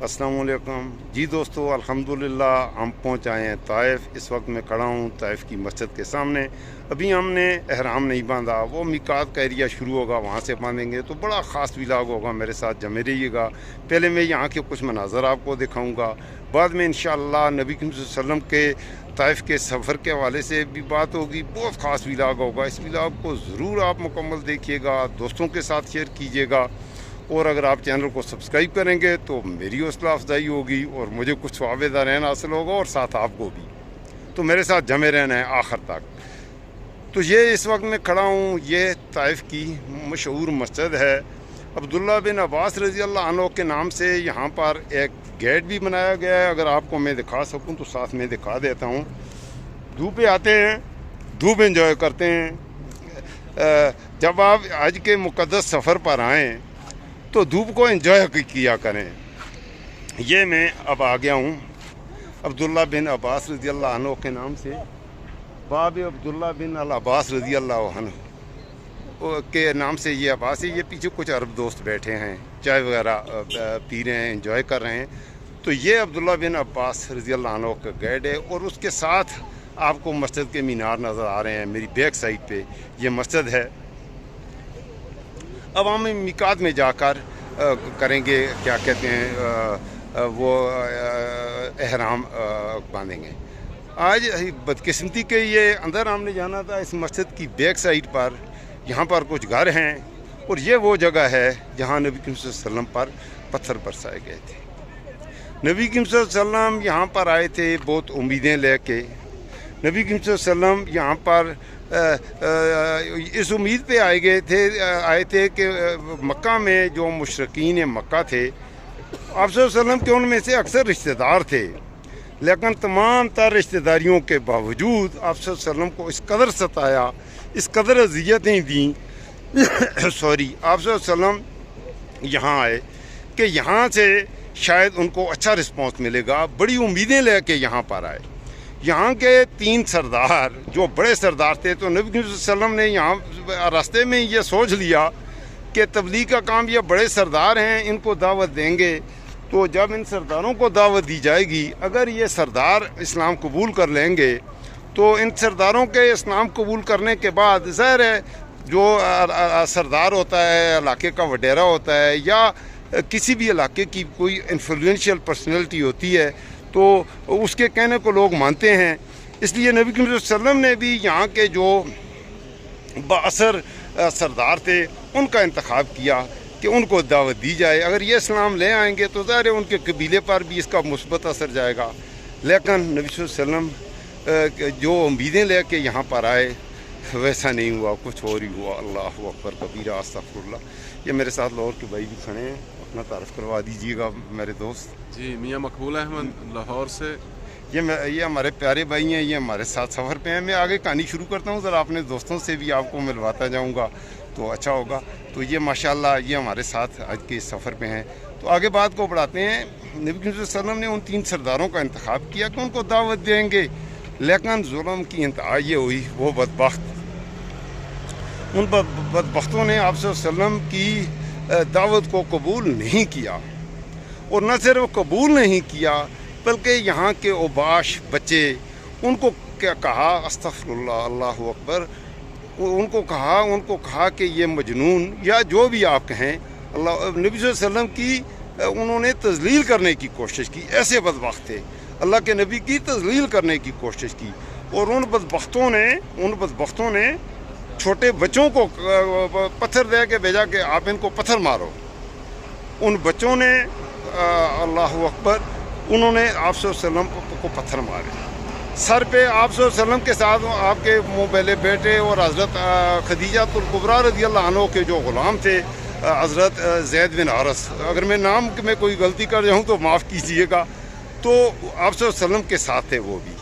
अस्सलाम वालेकुम जी दोस्तों, अल्हम्दुलिल्लाह हम पहुंच आए हैं ताइफ। इस वक्त मैं खड़ा हूं ताइफ की मस्जिद के सामने। अभी हमने एहराम नहीं बांधा, वो मिकात का एरिया शुरू होगा, वहां से बांधेंगे। तो बड़ा ख़ास व्लॉग होगा, मेरे साथ जमे रहिएगा। पहले मैं यहाँ के कुछ मनाज़र आपको दिखाऊँगा, बाद में इंशाअल्लाह नबी करीम सल्लल्लाहु अलैहि वसल्लम के ताइफ के सफ़र के हवाले से भी बात होगी। बहुत ख़ास व्लॉग होगा, इस व्लॉग को ज़रूर आप मुकम्मल देखिएगा, दोस्तों के साथ शेयर कीजिएगा। और अगर आप चैनल को सब्सक्राइब करेंगे तो मेरी हौसला अफजाई होगी और मुझे कुछ स्वावेदा रहना हासिल होगा, और साथ आपको भी। तो मेरे साथ जमे रहना है आखिर तक। तो ये इस वक्त मैं खड़ा हूँ, ये ताइफ की मशहूर मस्जिद है। अब्दुल्ला बिन अब्बास रज़ी अल्लाह अन्हु के नाम से यहाँ पर एक गेट भी बनाया गया है। अगर आपको मैं दिखा सकूँ तो साथ में दिखा देता हूँ। धूप पे आते हैं, धूप एंजॉय करते हैं। जब आप हज के मुक़द्दस सफ़र पर आएँ तो धूप को एंजॉय किया करें। ये मैं अब आ गया हूँ अब्दुल्ला बिन अब्बास रज़ी अल्लाह अन्हु के नाम से, बाब अब्दुल्ला बिन अल अब्बास रज़ी अल्लाह अन्हु के नाम से ये अब्बास है। ये पीछे कुछ अरब दोस्त बैठे हैं, चाय वगैरह पी रहे हैं, एंजॉय कर रहे हैं। तो ये अब्दुल्ला बिन अब्बास रज़ी अल्लाह अन्हु का गेट है, और उसके साथ आपको मस्जिद के मीनार नज़र आ रहे हैं। मेरी बैक साइड पे ये मस्जिद है। अब हम मिकात में जाकर करेंगे, क्या कहते हैं, वो एहराम बांधेंगे। आज बदकिस्मती के ये अंदर हमने जाना था, इस मस्जिद की बैक साइड पर यहाँ पर कुछ घर हैं, और ये वो जगह है जहाँ नबी करीम सल्लल्लाहु अलैहि वसल्लम पर पत्थर बरसाए गए थे। नबी करीम सल्लल्लाहु अलैहि वसल्लम यहाँ पर आए थे बहुत उम्मीदें लेके। नबी करीम सल्लल्लाहु अलैहि वसल्लम यहाँ पर इस उम्मीद पे आए थे कि मक्का में जो मुशरिकीन मक्का थे, आप सल्लल्लाहु अलैहि वसल्लम के उनमें से अक्सर रिश्तेदार थे, लेकिन तमाम तर रिश्तेदारियों के बावजूद आप सल्लल्लाहु अलैहि वसल्लम को इस कदर सताया, इस कदर अज़ियतें दी सॉरी, आप सल्लल्लाहु अलैहि वसल्लम यहाँ आए कि यहाँ से शायद उनको अच्छा रिस्पॉन्स मिलेगा। बड़ी उम्मीदें लेके यहाँ पर आए। यहाँ के 3 सरदार जो बड़े सरदार थे, तो नबी सल्लल्लाहु अलैहि वसल्लम ने यहाँ रास्ते में ये सोच लिया कि तबलीग का काम ये बड़े सरदार हैं, इनको दावत देंगे। तो जब इन सरदारों को दावत दी जाएगी, अगर ये सरदार इस्लाम कबूल कर लेंगे, तो इन सरदारों के इस्लाम कबूल करने के बाद ज़ाहिर है जो सरदार होता है, इलाके का वडेरा होता है, या किसी भी इलाके की कोई इन्फ्लुएंशियल पर्सनैलिटी होती है, तो उसके कहने को लोग मानते हैं। इसलिए नबी करीम सल्लल्लाहु अलैहि वसल्लम ने भी यहाँ के जो बाअसर सरदार थे उनका इंतखाब किया कि उनको दावत दी जाए। अगर ये इस्लाम ले आएंगे तो ज़ाहिर है उनके कबीले पर भी इसका मुस्बत असर जाएगा। लेकिन नबी सल्लल्लाहु अलैहि वसल्लम जो उम्मीदें लेके यहाँ पर आए, वैसा नहीं हुआ, कुछ और ही हुआ। अल्लाहु अकबर कबीरा, अस्तगफिरुल्लाह। ये मेरे साथ लाहौर के भाई भी खड़े हैं, अपना तारफ़ करवा दीजिएगा मेरे दोस्त। जी, मियाँ मकबूल अहमद लाहौर से। ये हमारे प्यारे भाई हैं, ये हमारे साथ सफ़र पे हैं। मैं आगे कहानी शुरू करता हूँ, ज़रा अपने दोस्तों से भी आपको मिलवाता जाऊँगा तो अच्छा होगा। तो ये माशाल्लाह ये हमारे साथ आज के इस सफ़र पे हैं। तो आगे बात को बढ़ाते हैं। नबी करीम सल्लल्लाहु अलैहि वसल्लम ने उन 3 सरदारों का इंतखाब किया कि उनको दावत देंगे, लेकिन जुल्म की इंतहा ये हुई, वो बदबख्त उन बदबख्तों ने आप सल्लल्लाहु अलैहि वसल्लम की दावत को कबूल नहीं किया। और न सिर्फ कबूल नहीं किया, बल्कि यहाँ के ओबाश बच्चे उनको क्या कहा, अस्तगफिरुल्लाह, अल्लाहु अकबर, उनको कहा कि ये मजनून या जो भी आप कहें, अल्लाह नबी सल्लल्लाहु अलैहि वसल्लम की उन्होंने तज़लील करने की कोशिश की। ऐसे बदबख्त थे, अल्लाह के नबी की तज़लील करने की कोशिश की। और उन बदबख्तों ने छोटे बच्चों को पत्थर दे के भेजा कि आप इनको पत्थर मारो। उन बच्चों ने अल्लाहु अकबर, उन्होंने आप सल्लल्लाहु अलैहि वसल्लम को पत्थर मारे सर पे। आप सल्लल्लाहु अलैहि वसल्लम के साथ आपके मुँह पहले बेटे और हज़रत खदीजातुल कुबरा रज़ी अल्लाह अन्हा के जो ग़ुलाम थे, हज़रत ज़ैद बिन हारिस, अगर मैं नाम में कोई गलती कर जाऊँ तो माफ़ कीजिएगा, तो आप सल्लल्लाहु अलैहि वसल्लम के साथ थे वो भी।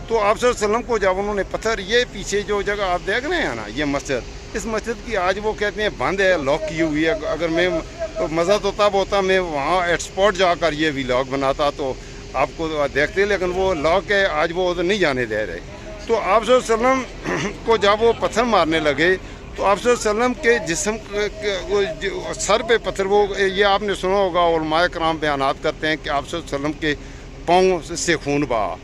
तो आप सल्लल्लाहु अलैहि वसल्लम को जब उन्होंने पत्थर, ये पीछे जो जगह आप देख रहे हैं ना, ये मस्जिद, इस मस्जिद की आज वो कहते हैं बंद है, लॉक की हुई है। अगर मैं मज़ा तो तब होता मैं वहाँ एट स्पॉट जाकर ये व्लॉग बनाता तो आपको देखते, लेकिन वो लॉक है, आज वो उधर नहीं जाने दे रहे। तो आप सल्लल्लाहु अलैहि वसल्लम को जब वो पत्थर मारने लगे تو آپ صلی اللہ علیہ وسلم کے جسم سر پہ پتھر، وہ یہ آپ نے سنا ہوگا، علماء کرام بیانات کرتے ہیں کہ آپ صلی اللہ علیہ وسلم کے پاؤں سے خون بہا،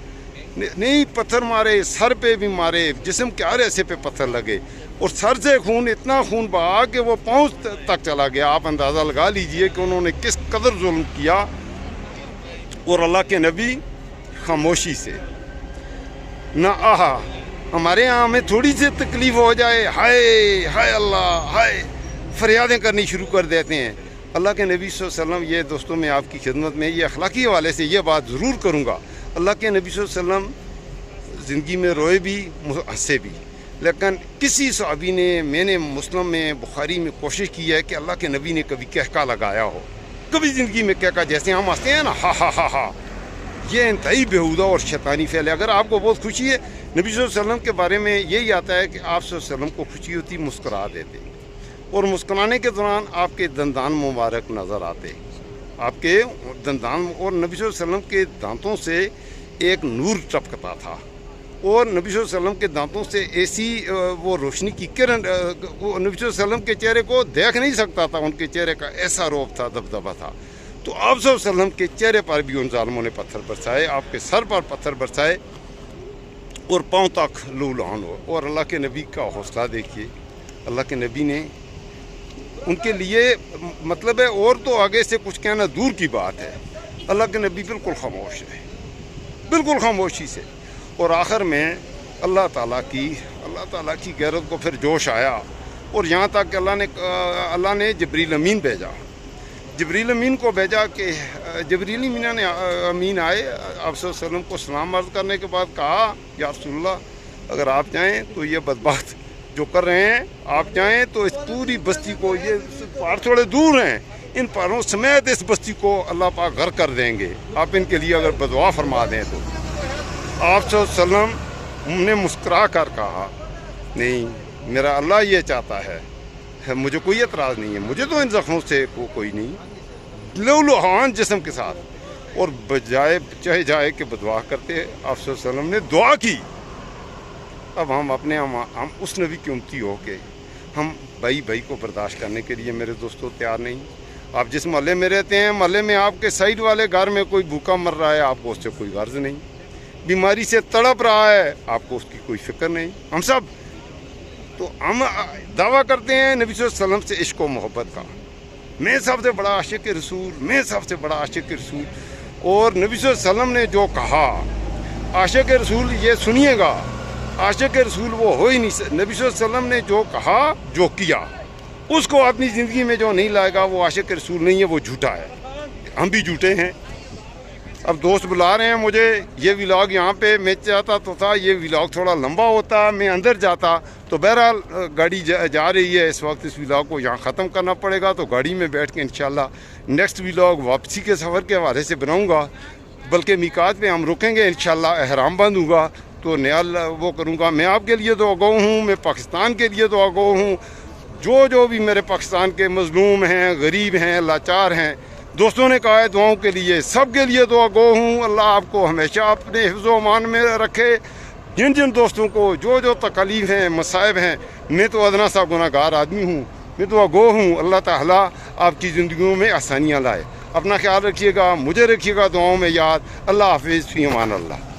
نہیں پتھر مارے، سر پہ بھی مارے، جسم کے ہر حصے پہ پتھر لگے، اور سر سے خون اتنا خون بہا کہ وہ پاؤں تک چلا گیا۔ آپ اندازہ لگا لیجئے کہ انہوں نے کس قدر ظلم کیا، اور اللہ کے نبی خاموشی سے نہ آہا۔ ہمارے یہاں ہمیں تھوڑی سی تکلیف ہو جائے، ہائے ہائے اللہ، ہائے، فریادیں کرنی شروع کر دیتے ہیں۔ اللہ کے نبی صلی اللہ علیہ وسلم، یہ دوستوں میں آپ کی خدمت میں یہ اخلاقی حوالے سے یہ بات ضرور کروں گا، اللہ کے نبی صلی اللہ علیہ وسلم زندگی میں روئے بھی، ہنسے بھی، لیکن کسی صحابی نے، میں نے مسلم میں، بخاری میں کوشش کی ہے کہ اللہ کے نبی نے کبھی کہکا لگایا ہو، کبھی زندگی میں کہکا، جیسے ہم ہنستے ہیں نا، ہا ہا ہا ہا، یہ انتہائی بیہودہ اور شیطانی فعل ہے۔ اگر آپ کو بہت خوشی ہے، نبی صلی اللہ علیہ وسلم کے بارے میں یہی آتا ہے کہ آپ صلی اللہ علیہ وسلم کو خوشی ہوتی، مسکرا دیتے، اور مسکرانے کے دوران آپ کے دندان مبارک نظر آتے، آپ کے دندان، اور نبی صلی اللہ علیہ وسلم کے دانتوں سے ایک نور ٹپکتا تھا، اور نبی صلی اللہ علیہ وسلم کے دانتوں سے ایسی وہ روشنی کی کرن، وہ نبی صلی اللہ علیہ وسلم کے چہرے کو دیکھ نہیں سکتا تھا، ان کے چہرے کا ایسا روب تھا، دبدبہ تھا۔ تو آپ صلی اللہ علیہ وسلم کے چہرے پر بھی ان ظالموں نے پتھر برسائے، آپ کے سر پر پتھر برسائے، اور پاؤں تک لہولہان ہو۔ اور اللہ کے نبی کا حوصلہ دیکھیے، اللہ کے نبی نے ان کے لیے، مطلب ہے اور تو آگے سے کچھ کہنا دور کی بات ہے، اللہ کے نبی بالکل خاموش ہے، بالکل خاموشی سے۔ اور آخر میں اللہ تعالیٰ کی غیرت کو پھر جوش آیا، اور یہاں تک کہ اللہ نے جبریل امین بھیجا، جبریل امین کو بھیجا کہ جبریل امین آئے، آپ صلی اللہ علیہ وسلم کو سلام عرض کرنے کے بعد کہا، یا رسول اللہ، اگر آپ جائیں تو یہ بدبخت جو کر رہے ہیں، آپ جائیں تو اس پوری بستی کو، یہ پہاڑ تھوڑے دور ہیں، ان پہاڑوں سمیت اس بستی کو اللہ پاک غرق کر دیں گے، آپ ان کے لیے اگر بدعا فرما دیں تو۔ آپ صلی اللہ علیہ وسلم نے مسکرا کر کہا، نہیں، میرا اللہ یہ چاہتا ہے، مجھے کوئی اعتراض نہیں ہے، مجھے تو ان زخموں سے کوئی نہیں، لہولہان جسم کے ساتھ، اور بجائے چاہے جائے کہ بدعا کرتے، آپ صلی اللہ علیہ وسلم نے دعا کی۔ اب ہم اس نبی کی امتی ہو کے ہم بھائی کو برداشت کرنے کے لیے میرے دوستوں تیار نہیں۔ آپ جس محلے میں رہتے ہیں، محلے میں آپ کے سائڈ والے گھر میں کوئی بھوکا مر رہا ہے، آپ کو اس سے کوئی غرض نہیں، بیماری سے تڑپ رہا ہے، آپ کو اس کی کوئی فکر نہیں۔ ہم سب تو ہم دعویٰ کرتے ہیں نبی صلی اللہ علیہ وسلم سے عشق و محبت کا، میں سب سے بڑا عاشق رسول، میں سب سے بڑا عاشق رسول۔ اور نبی صلی اللہ علیہ وسلم نے جو کہا، عاشق رسول یہ سنیے گا، عاشق رسول وہ ہو ہی نہیں سکتا۔ نبی صلی اللہ علیہ وسلم نے جو کہا، جو کیا، اس کو اپنی زندگی میں جو نہیں لائے گا وہ عاشق رسول نہیں ہے، وہ جھوٹا ہے۔ ہم بھی جھوٹے ہیں۔ اب دوست بلا رہے ہیں مجھے، یہ ولاگ یہاں پہ میں چاہتا تو تھا یہ ولاگ تھوڑا لمبا ہوتا، میں اندر جاتا، تو بہرحال گاڑی جا رہی ہے اس وقت، اس ولاگ کو یہاں ختم کرنا پڑے گا، تو گاڑی میں بیٹھ کے انشاءاللہ نیکسٹ ولاگ واپسی کے سفر کے حوالے سے بناؤں گا، بلکہ میقات پہ ہم رکیں گے انشاءاللہ، احرام باندھوں گا تو نیا وہ کروں گا۔ میں آپ کے لیے تو آگاہ ہوں، میں پاکستان کے لیے تو آگاہ ہوں، جو بھی میرے پاکستان کے مظلوم ہیں، غریب ہیں، لاچار ہیں، دوستوں نے کہا ہے دعاؤں کے لیے، سب کے لیے دعا گو ہوں۔ اللہ آپ کو ہمیشہ اپنے حفظ و امان میں رکھے۔ جن دوستوں کو جو تکالیف ہیں، مصائب ہیں، میں تو ادنا سا گناہ گار آدمی ہوں، میں دعا گو ہوں، اللہ تعالیٰ آپ کی زندگیوں میں آسانیاں لائے۔ اپنا خیال رکھیے گا، مجھے رکھیے گا دعاؤں میں یاد۔ اللہ حافظ، فی امان اللہ۔